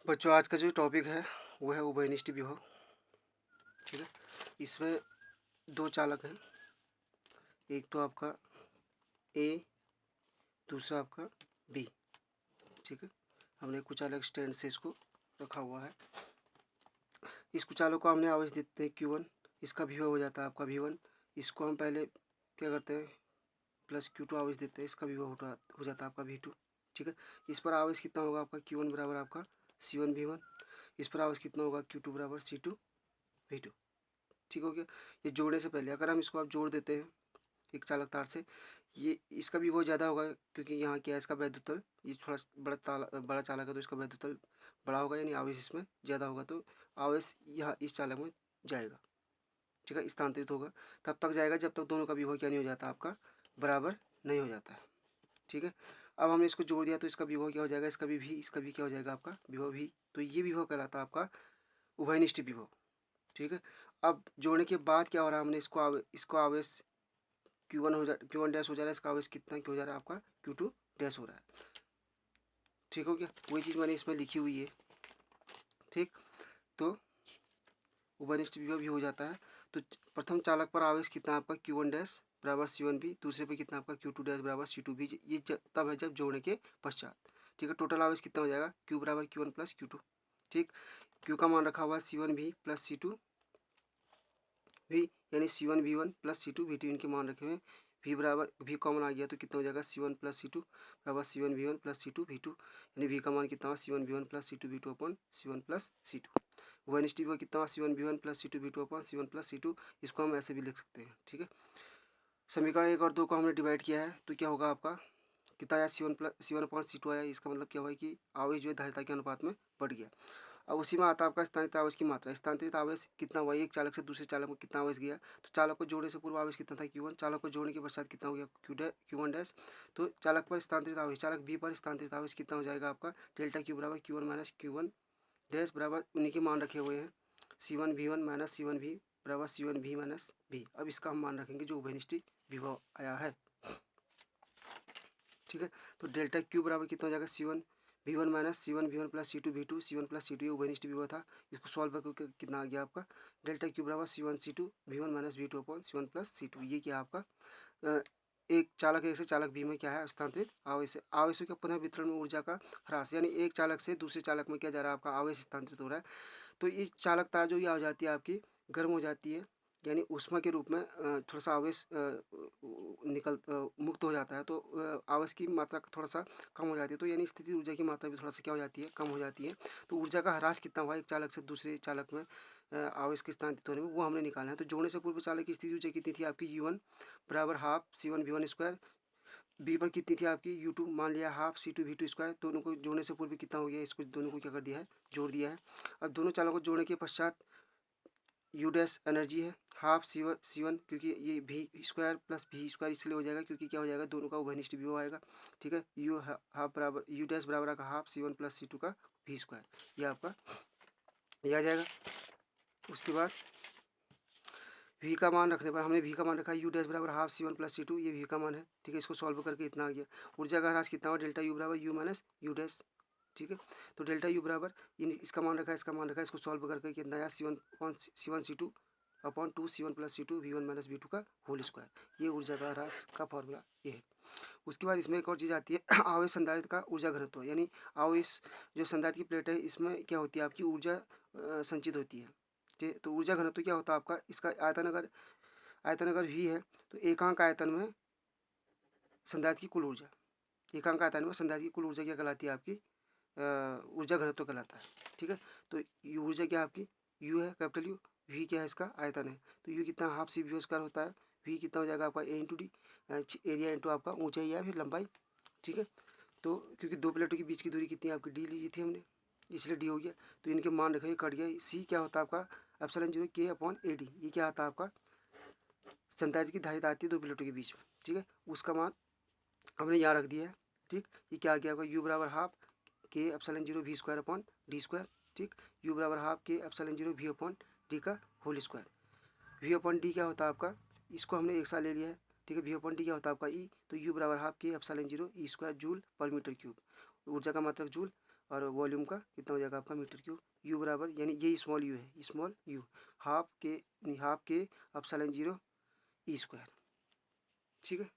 बच्चों, आज का जो टॉपिक है वो है उभयनिष्ठ विभव। ठीक है, इसमें दो चालक हैं, एक तो आपका ए, दूसरा आपका बी। ठीक है, हमने कुछ अलग स्टैंड से इसको रखा हुआ है। इस कुचालक को हमने आवेश देते हैं Q1, इसका विभव हो जाता है आपका V1। इसको हम पहले क्या करते हैं, प्लस Q2 आवेश देते हैं, इसका विभव हो जाता है आपका V2। ठीक है, इस पर आवेश कितना होगा आपका Q1 बराबर आपका C1 V1, इस पर आवेश कितना होगा Q2 बराबर C2 V2। ठीक हो गया। ये जोड़ने से पहले अगर हम इसको आप जोड़ देते हैं एक चालक तार से, ये इसका भी बहुत ज़्यादा होगा क्योंकि यहाँ क्या है, इसका वैद्युतल ये थोड़ा बड़ा चालक है तो इसका वैद्युतल बड़ा होगा, यानी आवेश इसमें ज़्यादा होगा, तो आवेश यहाँ इस चालक में जाएगा। ठीक है, स्थानांतरित होगा, तब तक जाएगा जब तक दोनों का विभव क्या नहीं हो जाता, आपका बराबर नहीं हो जाता है। ठीक है, अब हमने इसको जोड़ दिया तो इसका विभव क्या हो जाएगा, इसका भी इसका भी क्या हो जाएगा आपका विभव भी, तो ये विभव कहलाता है आपका उभयनिष्ठ विभव। ठीक है, अब जोड़ने के बाद क्या हो रहा है, हमने इसको आवेश Q1 हो जा Q1 डैश हो जा रहा है, इसका आवेश कितना क्या हो जा रहा है आपका Q2 डैश हो रहा है। ठीक हो गया, वही चीज़ मैंने इसमें लिखी हुई है। ठीक, तो उभयनिष्ठ विभव भी हो जाता है। तो प्रथम चालक पर आवेश कितना आपका Q1 डैश बराबर C1 भी, दूसरे पे कितना आपका Q2 डैश बराबर C2 भी, ये तब है जब जोड़ने के पश्चात। ठीक है, टोटल आवेश कितना हो जाएगा Q बराबर Q1 प्लस Q2। ठीक, Q का मान रखा हुआ है C1 भी प्लस C2 भी, यानी C1 V1 plus C2 V2 इनके मान रखे हुए। V बराबर V कॉमन आ गया तो कितना हो जाएगा C1 प्लस C2 बराबर C1 V1 plus C2 V2, यानी V का मान कितना हुआ C1 V1 plus C2 V2 upon C1 plus C2। उभयनिष्ठ विभव कितना हुआ C1 V1 plus C2 V2 upon C1 plus C2। इसको हम ऐसे भी लिख सकते हैं। ठीक है, समीकरण 1 और 2 को हमने डिवाइड किया है तो क्या होगा आपका, कितना आया C1 अपॉन C2 आया। इसका मतलब क्या हुआ कि आवेश जो है धारिता के अनुपात में बढ़ गया। अब उसी में आता है आपका स्थानांतरित आवेश की मात्रा। स्थानांतरित आवेश कितना हुआ, एक चालक से दूसरे चालक में कितना आवेश गया, तो चालक को जोड़ने से पूर्व आवेश कितना था Q1, चालक को जोड़ने के पश्चात कितना हो गया Q1 डैश। तो चालक पर स्थानांतरित आवेश, चालक B पर स्थानांतरित आवेश कितना हो जाएगा आपका डेल्टा Q बराबर Q1 माइनस Q1 डैश बराबर उन्हीं के मान रखे हुए हैं C1 V1 minus C1 V बराबर C1 V माइनस V। अब इसका हम मान रखेंगे जो उभयनिष्ठ विभव आया है। ठीक है, तो डेल्टा Q बराबर कितना हो जाएगा C1 V1 minus C1 V1 plus C2 V2, C1 plus C2 ये उभयनिष्ठ विभव था। इसको सॉल्व करके कितना आ गया आपका डेल्टा Q बराबर C1 C2 V1 minus V2 upon C1 plus C2। ये क्या आपका एक चालक एक से चालक बी में क्या है स्थानांतरित आवेश। आवेशों के पुनर्वितरण में ऊर्जा का ह्रास, यानी एक चालक से दूसरे चालक में क्या जा रहा है आपका आवेश स्थानांतरित हो रहा है। तो ये चालक तार जो ये हो जाती है आपकी गर्म हो जाती है, यानी ऊष्मा के रूप में थोड़ा सा आवेश मुक्त हो जाता है, तो आवेश की मात्रा थोड़ा सा कम हो जाती है, तो यानी स्थितिज ऊर्जा की मात्रा भी थोड़ा सा क्या हो जाती है, कम हो जाती है। तो ऊर्जा का ह्रास कितना हुआ एक चालक से दूसरे चालक में आवेश के स्थानांतरित होने में, वो हमने निकालना है। तो जोड़ने से पूर्व चालक की स्थितिज ऊर्जा कितनी थी आपकी U1 बराबर half C1 V1 square, B पर कितनी थी आपकी U2 मान लिया हाफ C2 V2 स्क्वायर। दोनों को जोड़ने से पूर्व कितना हो गया, इसको दोनों को क्या कर दिया है, जोड़ दिया है। अब दोनों चालों को जोड़ने के पश्चात U डैश एनर्जी है हाफ C1 क्योंकि ये V square plus V square इसलिए हो जाएगा क्योंकि क्या हो जाएगा, दोनों का उभयनिष्ठ विभव आएगा। ठीक है, U हाफ बराबर U डैश बराबर आएगा हाफ C1 प्लस C2 का V स्क्वायर, ये आपका ये आ जाएगा। उसके बाद V का मान रखने पर हमने V का मान रखा है U डैश बराबर हाफ C1 प्लस C2, ये V का मान है। ठीक है, इसको सॉल्व करके इतना आ गया। ऊर्जा का ह्रास कितना हुआ डेल्टा U बराबर U माइनस U डैश। ठीक है, तो डेल्टा U बराबर इसका मान रखा है, इसका मान रखा है, इसको सॉल्व करके कितना आया C1 C2 upon 2 C1 plus C2 V1 minus V2 का होल स्क्वायर। ये ऊर्जा का ह्रास का फॉर्मूला ये है। उसके बाद इसमें एक और चीज़ आती है आवेश संधारित्र का ऊर्जा घनत्व, यानी आवेश जो संधारित्र की प्लेट है इसमें क्या होती है आपकी ऊर्जा संचित होती है। ठीक है, तो ऊर्जा घनत्व क्या होता है आपका, इसका आयतन अगर V है तो एकांक आयतन में संधारित्र की कुल ऊर्जा, एकांक आयतन में संधारित्र की कुल ऊर्जा क्या कहलाती है आपकी ऊर्जा घनत्व कहलाता है। ठीक है, तो ऊर्जा क्या आपकी U है कैपिटल U, V क्या है इसका आयतन है, तो U कितना हाफ C V स्क्वायर होता है, V कितना हो जाएगा आपका A into D, area into आपका ऊंचाई या फिर लंबाई। ठीक है, तो क्योंकि दो प्लेटों के बीच की दूरी कितनी आपकी D ली थी हमने, इसलिए D हो गया, तो इनके मान रखे कट गया। C क्या होता है आपका एप्सिलॉन 0 K अपॉन AD, ये क्या आता है आपका संधारित्र की धारिता आती है दो प्लेटों के बीच में। ठीक है, उसका मान हमने यहाँ रख दिया है। ठीक, ये क्या आ गया आपका U बराबर half K epsilon 0 V square upon D square. ठीक, U बराबर half K epsilon 0 V upon D का whole square. V upon D क्या होता है आपका, इसको हमने एक साथ ले लिया है। ठीक है, V अपॉन D क्या होता है आपका E, तो U बराबर half K epsilon 0 E square joule per metre cube, ऊर्जा का मात्रक जूल। और वॉल्यूम का कितना हो जाएगा आपका मीटर क्यूब। यू बराबर यानी ये स्मॉल यू है, स्मॉल यू हाफ के एप्सिलॉन 0 ई स्क्वायर। ठीक है।